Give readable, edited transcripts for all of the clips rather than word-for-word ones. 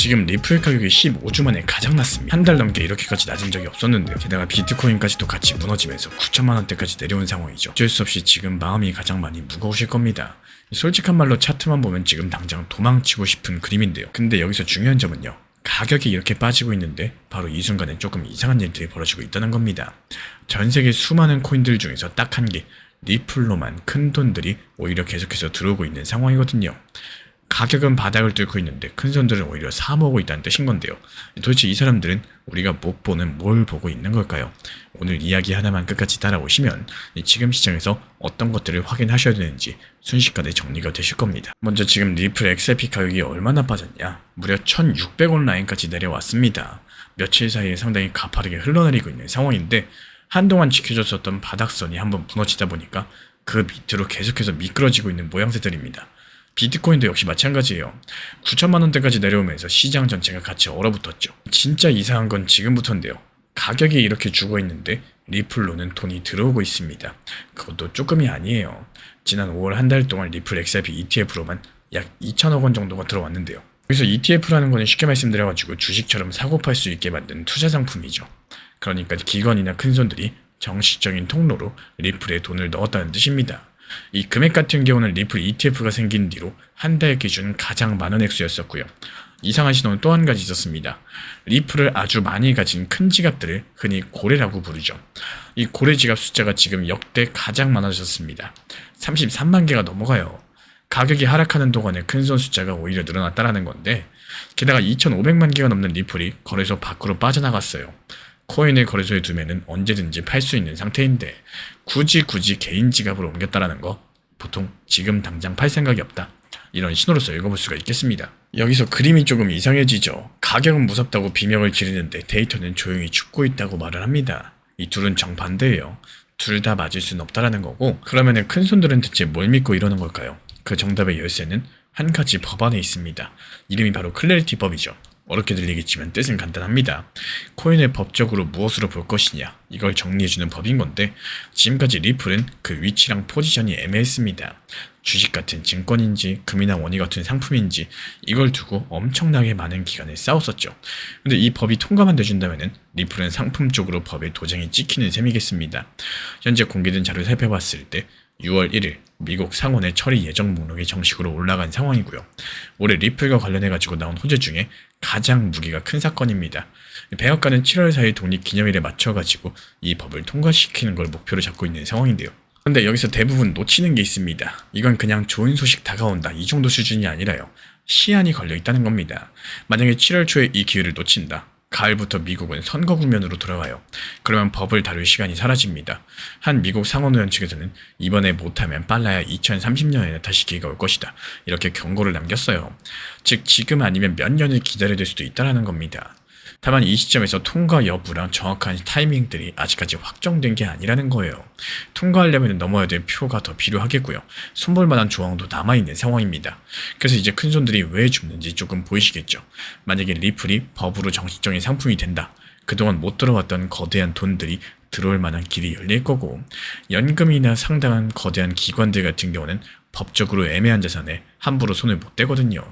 지금 리플 가격이 15주 만에 가장 낮습니다. 한 달 넘게 이렇게까지 낮은 적이 없었는데 게다가 비트코인까지도 같이 무너지면서 9천만 원대까지 내려온 상황이죠. 어쩔 수 없이 지금 마음이 가장 많이 무거우실 겁니다. 솔직한 말로 차트만 보면 지금 당장 도망치고 싶은 그림인데요. 근데 여기서 중요한 점은요, 가격이 이렇게 빠지고 있는데 바로 이 순간에 조금 이상한 일들이 벌어지고 있다는 겁니다. 전 세계 수많은 코인들 중에서 딱 한 개, 리플로만 큰 돈들이 오히려 계속해서 들어오고 있는 상황이거든요. 가격은 바닥을 뚫고 있는데 큰 손들은 오히려 사모으고 있다는 뜻인 건데요. 도대체 이 사람들은 우리가 못 보는 뭘 보고 있는 걸까요? 오늘 이야기 하나만 끝까지 따라오시면 지금 시장에서 어떤 것들을 확인하셔야 되는지 순식간에 정리가 되실 겁니다. 먼저 지금 리플 XRP 가격이 얼마나 빠졌냐? 무려 1600원 라인까지 내려왔습니다. 며칠 사이에 상당히 가파르게 흘러내리고 있는 상황인데 한동안 지켜줬었던 바닥선이 한번 무너지다 보니까 그 밑으로 계속해서 미끄러지고 있는 모양새들입니다. 비트코인도 역시 마찬가지예요. 9천만 원대까지 내려오면서 시장 전체가 같이 얼어붙었죠. 진짜 이상한 건 지금부터인데요. 가격이 이렇게 죽어 있는데 리플로는 돈이 들어오고 있습니다. 그것도 조금이 아니에요. 지난 5월 한 달 동안 리플 XRP ETF로만 약 2천억 원 정도가 들어왔는데요. 그래서 ETF라는 거는 쉽게 말씀드려가지고 주식처럼 사고 팔 수 있게 만든 투자 상품이죠. 그러니까 기관이나 큰손들이 정식적인 통로로 리플에 돈을 넣었다는 뜻입니다. 이 금액 같은 경우는 리플 ETF가 생긴 뒤로 한 달 기준 가장 많은 액수였었고요. 이상한 신호는 또 한 가지 있었습니다. 리플을 아주 많이 가진 큰 지갑들을 흔히 고래라고 부르죠. 이 고래 지갑 숫자가 지금 역대 가장 많아졌습니다. 33만 개가 넘어가요. 가격이 하락하는 동안에 큰손 숫자가 오히려 늘어났다는 건데, 게다가 2,500만 개가 넘는 리플이 거래소 밖으로 빠져나갔어요. 코인을 거래소에 두면은 언제든지 팔 수 있는 상태인데 굳이 개인 지갑으로 옮겼다라는 거, 보통 지금 당장 팔 생각이 없다, 이런 신호로서 읽어볼 수가 있겠습니다. 여기서 그림이 조금 이상해지죠. 가격은 무섭다고 비명을 지르는데 데이터는 조용히 죽고 있다고 말을 합니다. 이 둘은 정반대예요. 둘 다 맞을 수는 없다라는 거고, 그러면은 큰손들은 대체 뭘 믿고 이러는 걸까요? 그 정답의 열쇠는 한 가지 법 안에 있습니다. 이름이 바로 클래리티 법이죠. 어렵게 들리겠지만 뜻은 간단합니다. 코인을 법적으로 무엇으로 볼 것이냐, 이걸 정리해주는 법인 건데, 지금까지 리플은 그 위치랑 포지션이 애매했습니다. 주식 같은 증권인지 금이나 원유 같은 상품인지 이걸 두고 엄청나게 많은 기간을 싸웠었죠. 근데 이 법이 통과만 돼준다면은 리플은 상품 쪽으로 법의 도장이 찍히는 셈이겠습니다. 현재 공개된 자료를 살펴봤을 때 6월 1일 미국 상원의 처리 예정 목록이 정식으로 올라간 상황이고요. 올해 리플과 관련해가지고 나온 호재 중에 가장 무게가 큰 사건입니다. 백악관은 7월 4일 독립기념일에 맞춰가지고 이 법을 통과시키는 걸 목표로 잡고 있는 상황인데요. 그런데 여기서 대부분 놓치는 게 있습니다. 이건 그냥 좋은 소식 다가온다, 이 정도 수준이 아니라요. 시한이 걸려 있다는 겁니다. 만약에 7월 초에 이 기회를 놓친다, 가을부터 미국은 선거 국면으로 돌아가요. 그러면 법을 다룰 시간이 사라집니다. 한 미국 상원의원 측에서는 이번에 못하면 빨라야 2030년에 다시 기회가 올 것이다, 이렇게 경고를 남겼어요. 즉 지금 아니면 몇 년을 기다려야 될 수도 있다는 겁니다. 다만 이 시점에서 통과 여부랑 정확한 타이밍들이 아직까지 확정된 게 아니라는 거예요. 통과하려면 넘어야 될 표가 더 필요하겠고요. 손볼 만한 조항도 남아있는 상황입니다. 그래서 이제 큰손들이 왜 죽는지 조금 보이시겠죠. 만약에 리플이 법으로 정식적인 상품이 된다, 그동안 못 들어왔던 거대한 돈들이 들어올 만한 길이 열릴 거고, 연금이나 상당한 거대한 기관들 같은 경우는 법적으로 애매한 자산에 함부로 손을 못 대거든요.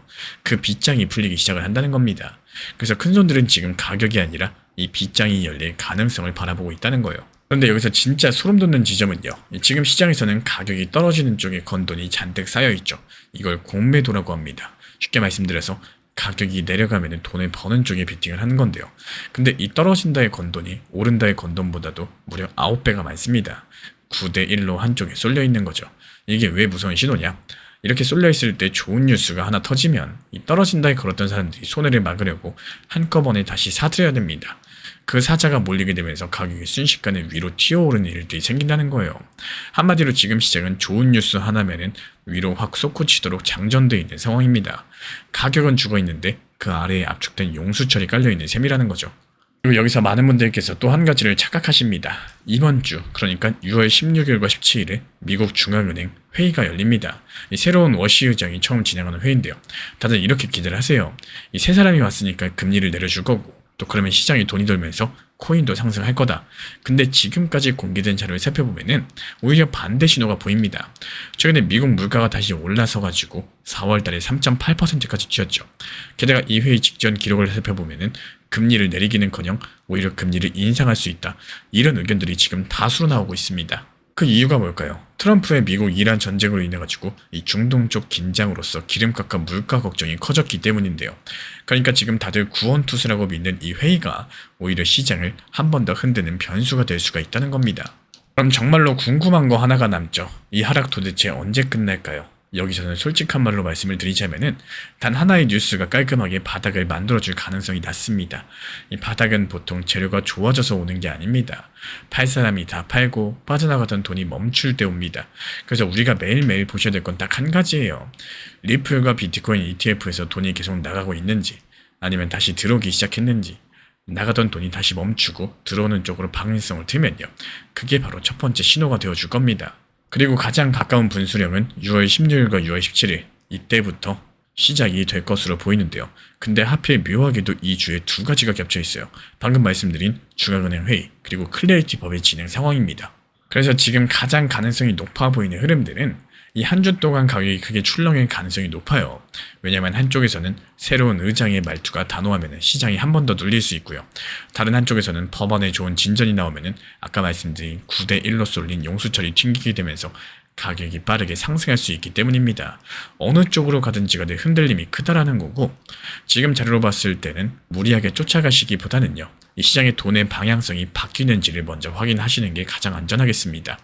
그 빗장이 풀리기 시작을 한다는 겁니다. 그래서 큰손들은 지금 가격이 아니라 이 빗장이 열릴 가능성을 바라보고 있다는 거예요. 그런데 여기서 진짜 소름 돋는 지점은요, 지금 시장에서는 가격이 떨어지는 쪽에 건돈이 잔뜩 쌓여있죠. 이걸 공매도라고 합니다. 쉽게 말씀드려서 가격이 내려가면 돈을 버는 쪽에 베팅을 하는 건데요. 근데 이 떨어진다의 건돈이 오른다의 건돈보다도 무려 9배가 많습니다. 9대1로 한쪽에 쏠려 있는 거죠. 이게 왜 무서운 신호냐? 이렇게 쏠려 있을 때 좋은 뉴스가 하나 터지면 이 떨어진다에 걸었던 사람들이 손해를 막으려고 한꺼번에 다시 사들여야 됩니다. 그 사자가 몰리게 되면서 가격이 순식간에 위로 튀어오르는 일들이 생긴다는 거예요. 한마디로 지금 시장은 좋은 뉴스 하나면은 위로 확 솟구치도록 장전되어 있는 상황입니다. 가격은 죽어 있는데 그 아래에 압축된 용수철이 깔려 있는 셈이라는 거죠. 그리고 여기서 많은 분들께서 또 한 가지를 착각하십니다. 이번 주, 그러니까 6월 16일과 17일에 미국 중앙은행 회의가 열립니다. 이 새로운 워시 의장이 처음 진행하는 회의인데요. 다들 이렇게 기대를 하세요. 이 세 사람이 왔으니까 금리를 내려줄 거고, 또 그러면 시장에 돈이 돌면서 코인도 상승할 거다. 근데 지금까지 공개된 자료를 살펴보면은 오히려 반대 신호가 보입니다. 최근에 미국 물가가 다시 올라서가지고 4월달에 3.8%까지 튀었죠. 게다가 이 회의 직전 기록을 살펴보면은 금리를 내리기는커녕 오히려 금리를 인상할 수 있다. 이런 의견들이 지금 다수로 나오고 있습니다. 그 이유가 뭘까요? 트럼프의 미국 이란 전쟁으로 인해가지고 이 중동 쪽 긴장으로서 기름값과 물가 걱정이 커졌기 때문인데요. 그러니까 지금 다들 구원투수라고 믿는 이 회의가 오히려 시장을 한 번 더 흔드는 변수가 될 수가 있다는 겁니다. 그럼 정말로 궁금한 거 하나가 남죠. 이 하락 도대체 언제 끝날까요? 여기서는 솔직한 말로 말씀을 드리자면은 단 하나의 뉴스가 깔끔하게 바닥을 만들어줄 가능성이 낮습니다. 이 바닥은 보통 재료가 좋아져서 오는 게 아닙니다. 팔 사람이 다 팔고 빠져나가던 돈이 멈출 때 옵니다. 그래서 우리가 매일매일 보셔야 될 건 딱 한 가지예요. 리플과 비트코인 ETF에서 돈이 계속 나가고 있는지, 아니면 다시 들어오기 시작했는지, 나가던 돈이 다시 멈추고 들어오는 쪽으로 방향성을 틀면요, 그게 바로 첫 번째 신호가 되어줄 겁니다. 그리고 가장 가까운 분수령은 6월 16일과 6월 17일, 이때부터 시작이 될 것으로 보이는데요. 근데 하필 묘하게도 이 주에 두 가지가 겹쳐 있어요. 방금 말씀드린 중앙은행 회의, 그리고 클래리티 법의 진행 상황입니다. 그래서 지금 가장 가능성이 높아 보이는 흐름들은 이 한 주 동안 가격이 크게 출렁일 가능성이 높아요. 왜냐하면 한쪽에서는 새로운 의장의 말투가 단호하면 시장이 한 번 더 눌릴 수 있고요. 다른 한쪽에서는 법원에 좋은 진전이 나오면 아까 말씀드린 9대1로 쏠린 용수철이 튕기게 되면서 가격이 빠르게 상승할 수 있기 때문입니다. 어느 쪽으로 가든지 간에 흔들림이 크다라는 거고, 지금 자료로 봤을 때는 무리하게 쫓아가시기보다는요, 이 시장의 돈의 방향성이 바뀌는지를 먼저 확인하시는 게 가장 안전하겠습니다.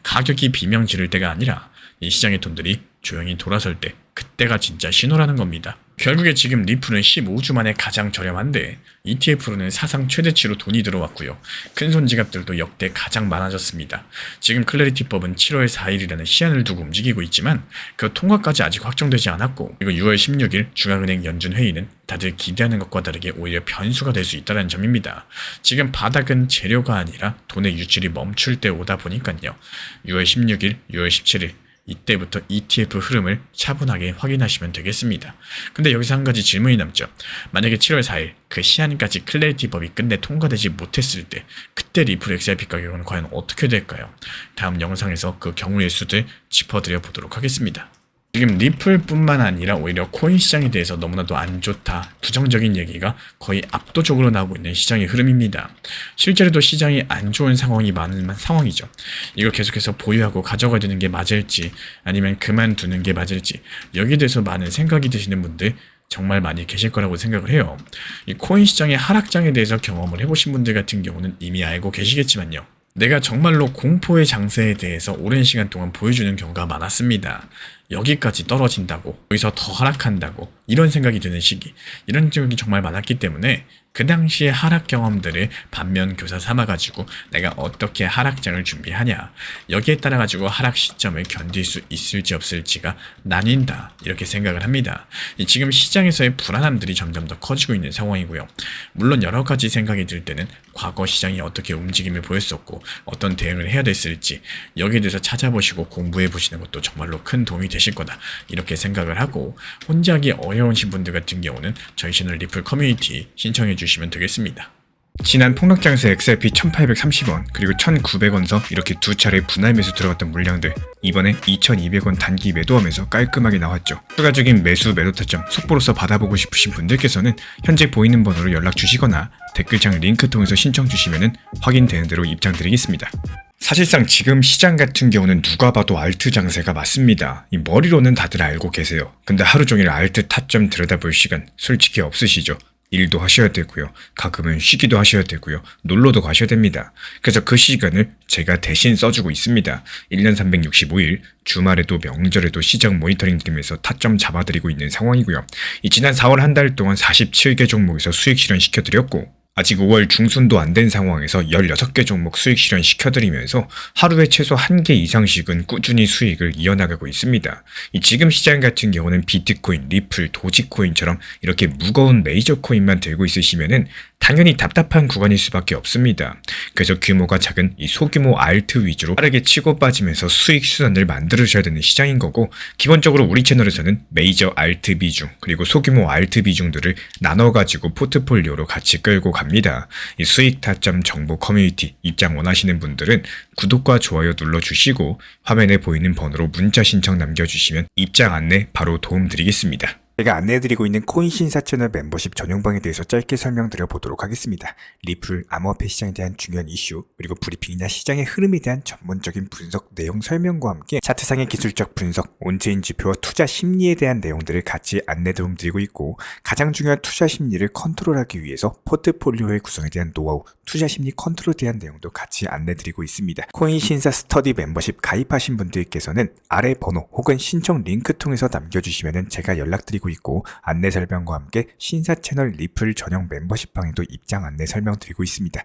가격이 비명 지를 때가 아니라 이 시장의 돈들이 조용히 돌아설 때, 그때가 진짜 신호라는 겁니다. 결국에 지금 리플은 15주 만에 가장 저렴한데 ETF로는 사상 최대치로 돈이 들어왔고요. 큰손 지갑들도 역대 가장 많아졌습니다. 지금 클래리티법은 7월 4일이라는 시한을 두고 움직이고 있지만 그 통과까지 아직 확정되지 않았고, 그리고 6월 16일 중앙은행 연준 회의는 다들 기대하는 것과 다르게 오히려 변수가 될 수 있다는 점입니다. 지금 바닥은 재료가 아니라 돈의 유출이 멈출 때 오다 보니까요, 6월 16일, 6월 17일 이때부터 ETF 흐름을 차분하게 확인하시면 되겠습니다. 근데 여기서 한 가지 질문이 남죠. 만약에 7월 4일 그 시한까지 클래리티 법이 끝내 통과되지 못했을 때, 그때 리플 XRP 가격은 과연 어떻게 될까요? 다음 영상에서 그 경우의 수들 짚어드려 보도록 하겠습니다. 지금 리플뿐만 아니라 오히려 코인 시장에 대해서 너무나도 안 좋다, 부정적인 얘기가 거의 압도적으로 나오고 있는 시장의 흐름입니다. 실제로도 시장이 안 좋은 상황이 많은 상황이죠. 이걸 계속해서 보유하고 가져가야 되는 게 맞을지, 아니면 그만두는 게 맞을지, 여기에 대해서 많은 생각이 드시는 분들 정말 많이 계실 거라고 생각을 해요. 이 코인 시장의 하락장에 대해서 경험을 해보신 분들 같은 경우는 이미 알고 계시겠지만요, 내가 정말로 공포의 장세에 대해서 오랜 시간 동안 보여주는 경우가 많았습니다. 여기까지 떨어진다고, 여기서 더 하락한다고, 이런 생각이 드는 시기, 이런 적이 정말 많았기 때문에 그 당시의 하락 경험들을 반면 교사 삼아가지고 내가 어떻게 하락장을 준비하냐, 여기에 따라가지고 하락 시점을 견딜 수 있을지 없을지가 나뉜다, 이렇게 생각을 합니다. 지금 시장에서의 불안함들이 점점 더 커지고 있는 상황이고요. 물론 여러 가지 생각이 들 때는 과거 시장이 어떻게 움직임을 보였었고 어떤 대응을 해야 됐을지, 여기에 대해서 찾아보시고 공부해 보시는 것도 정말로 큰 도움이 되실 거다, 이렇게 생각을 하고, 혼자 하기 어려우신 분들 같은 경우는 저희 채널 리플 커뮤니티 신청해 주시면 되겠습니다. 지난 폭락장에서 XRP 1830원 그리고 1900원서 이렇게 두 차례 분할 매수 들어갔던 물량들, 이번에 2200원 단기 매도하면서 깔끔하게 나왔죠. 추가적인 매수 매도 타점 속보로서 받아보고 싶으신 분들께서는 현재 보이는 번호로 연락 주시거나 댓글창 링크 통해서 신청 주시면 확인되는 대로 입장 드리겠습니다. 사실상 지금 시장 같은 경우는 누가 봐도 알트 장세가 맞습니다. 이 머리로는 다들 알고 계세요. 근데 하루 종일 알트 타점 들여다볼 시간 솔직히 없으시죠? 일도 하셔야 되고요. 가끔은 쉬기도 하셔야 되고요. 놀러도 가셔야 됩니다. 그래서 그 시간을 제가 대신 써주고 있습니다. 1년 365일 주말에도 명절에도 시장 모니터링 드리면서 타점 잡아드리고 있는 상황이고요. 이 지난 4월 한 달 동안 47개 종목에서 수익 실현시켜드렸고, 아직 5월 중순도 안 된 상황에서 16개 종목 수익 실현 시켜드리면서 하루에 최소 1개 이상씩은 꾸준히 수익을 이어나가고 있습니다. 지금 시장 같은 경우는 비트코인, 리플, 도지코인처럼 이렇게 무거운 메이저 코인만 들고 있으시면은 당연히 답답한 구간일 수밖에 없습니다. 그래서 규모가 작은 이 소규모 알트 위주로 빠르게 치고 빠지면서 수익 수단을 만들으셔야 되는 시장인 거고, 기본적으로 우리 채널에서는 메이저 알트 비중 그리고 소규모 알트 비중들을 나눠가지고 포트폴리오로 같이 끌고 합니다. 이 수익 타점 정보 커뮤니티 입장 원하시는 분들은 구독과 좋아요 눌러주시고 화면에 보이는 번호로 문자 신청 남겨주시면 입장 안내 바로 도움드리겠습니다. 제가 안내해드리고 있는 코인 신사 채널 멤버십 전용방에 대해서 짧게 설명드려 보도록 하겠습니다. 리플, 암호화폐 시장에 대한 중요한 이슈, 그리고 브리핑이나 시장의 흐름에 대한 전문적인 분석 내용 설명과 함께 차트상의 기술적 분석, 온체인 지표와 투자 심리에 대한 내용들을 같이 안내 도움드리고 있고, 가장 중요한 투자 심리를 컨트롤하기 위해서 포트폴리오의 구성에 대한 노하우, 투자 심리 컨트롤에 대한 내용도 같이 안내드리고 있습니다. 코인 신사 스터디 멤버십 가입하신 분들께서는 아래 번호 혹은 신청 링크 통해서 남겨주시면 제가 연락드리고 있고, 안내 설명과 함께 신사 채널 리플 전용 멤버십 방에도 입장 안내 설명드리고 있습니다.